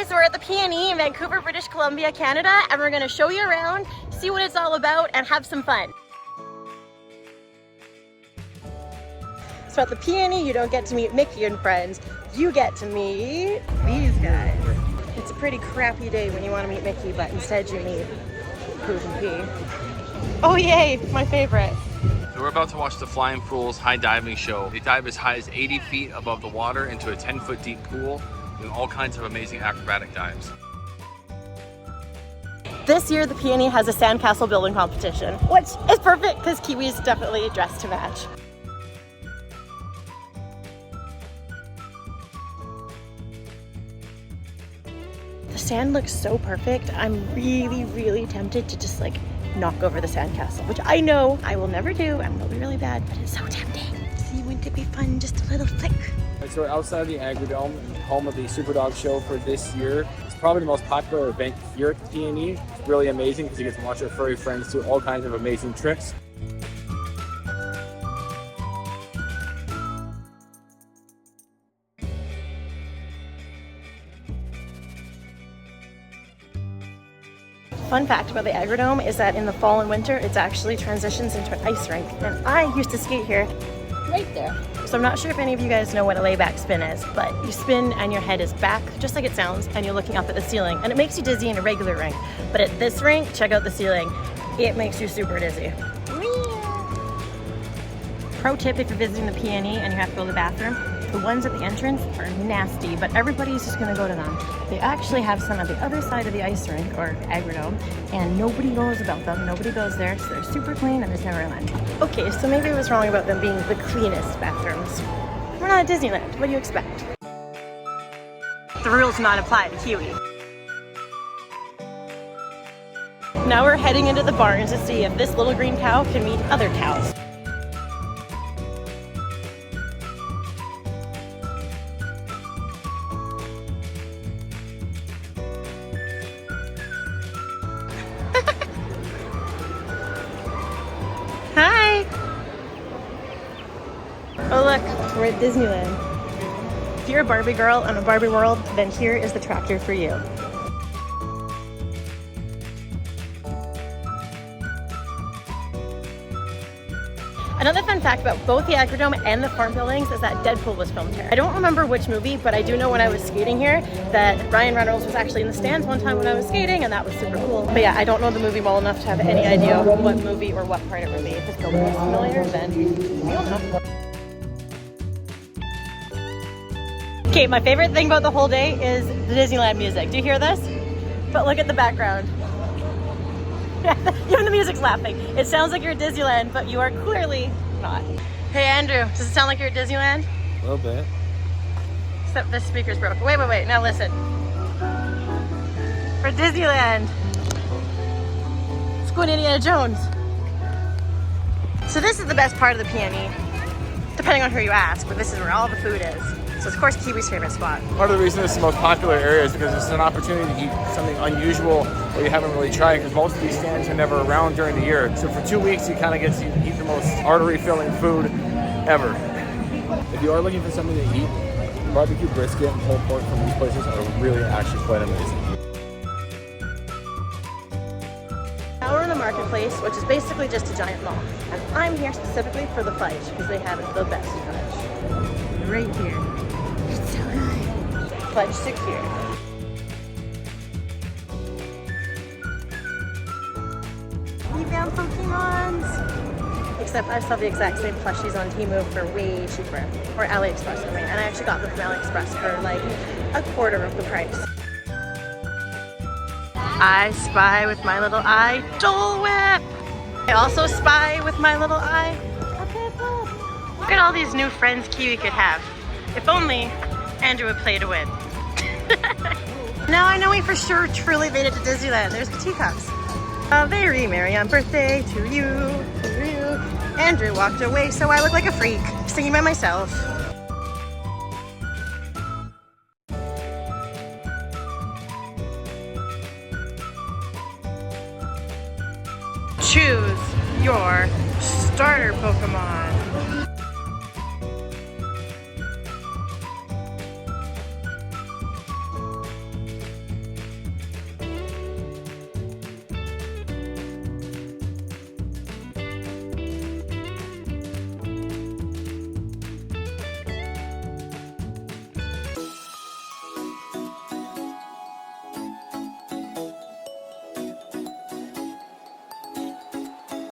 so we're at the PNE in Vancouver, British Columbia, Canada, and we're gonna show you around, see what it's all about, and have some fun. So at the PNE, you don't get to meet Mickey and friends, you get to meet these guys. It's a pretty crappy day when you want to meet Mickey, but instead you meet Poop and Pee. Oh yay, my favorite. So we're about to watch the Flying Pools high diving show. They dive as high as 80 feet above the water into a 10-foot deep pool, doing all kinds of amazing acrobatic dives. This year, the PNE has a sandcastle building competition, which is perfect because Kiwi is definitely dressed to match. The sand looks so perfect. I'm really tempted to just like knock over the sandcastle, which I know I will never do and will be really bad, but it's so tempting. See, wouldn't it be fun? Just a little flick. So we're outside of the Agrodome, home of the Superdog show for this year. It's probably the most popular event here at the PNE. It's really amazing because you get to watch our furry friends do all kinds of amazing tricks. Fun fact about the Agrodome is that in the fall and winter, it actually transitions into an ice rink. And I used to skate here, right there. So I'm not sure if any of you guys know what a layback spin is, but you spin and your head is back, just like it sounds, and you're looking up at the ceiling. And it makes you dizzy in a regular rink. But at this rink, check out the ceiling. It makes you super dizzy. Pro tip if you're visiting the PNE and you have to go to the bathroom, the ones at the entrance are nasty, but everybody's just gonna go to them. They actually have some at the other side of the ice rink or Agrodome, and nobody knows about them. Nobody goes there, so they're super clean and there's never a line. Okay, so maybe I was wrong about them being the cleanest bathrooms. We're not at Disneyland. What do you expect? The rules do not apply to Kiwi. Now we're heading into the barn to see if this little green cow can meet other cows. Hi! Oh look, we're at Disneyland. If you're a Barbie girl in a Barbie world, then here is the tractor for you. Another fun fact about both the Agrodome and the farm buildings is that Deadpool was filmed here. I don't remember which movie, but I do know when I was skating here that Ryan Reynolds was actually in the stands one time when I was skating, and that was super cool. But yeah, I don't know the movie well enough to have any idea what movie or what part it would be. If it's building is familiar, then you'll know. Okay, my favorite thing about the whole day is the Disneyland music. Do you hear this? But look at the background. Even the music's laughing. It sounds like you're at Disneyland, but you are clearly not. Hey Andrew, does it sound like you're at Disneyland? A little bit. Except this speaker's broke. Wait, now listen. For Disneyland. Let's go to Indiana Jones. So this is the best part of the PNE, depending on who you ask, but this is where all the food is. So it's of course Kiwi's favorite spot. Part of the reason this is the most popular area is because it's an opportunity to eat something unusual that you haven't really tried, because most of these stands are never around during the year. So for 2 weeks, you kind of get to eat the most artery-filling food ever. If you are looking for something to eat, barbecue brisket and pulled pork from these places are really actually quite amazing. Now we're in the marketplace, which is basically just a giant mall. And I'm here specifically for the fudge, because they have the best fudge. Right here. It's so good. Fudge secure. We found Pokemons! Except I saw the exact same plushies on Temu for way cheaper. Or AliExpress, I mean. And I actually got them from AliExpress for like a quarter of the price. I spy with my little eye Dole Whip! I also spy with my little eye a Pipple. Look at all these new friends Kiwi could have. If only Andrew would play to win. Now I know we for sure truly made it to Disneyland. There's the teacups. A very merry on birthday to you, to you. Andrew walked away, so I look like a freak, singing by myself. Choose your starter Pokemon.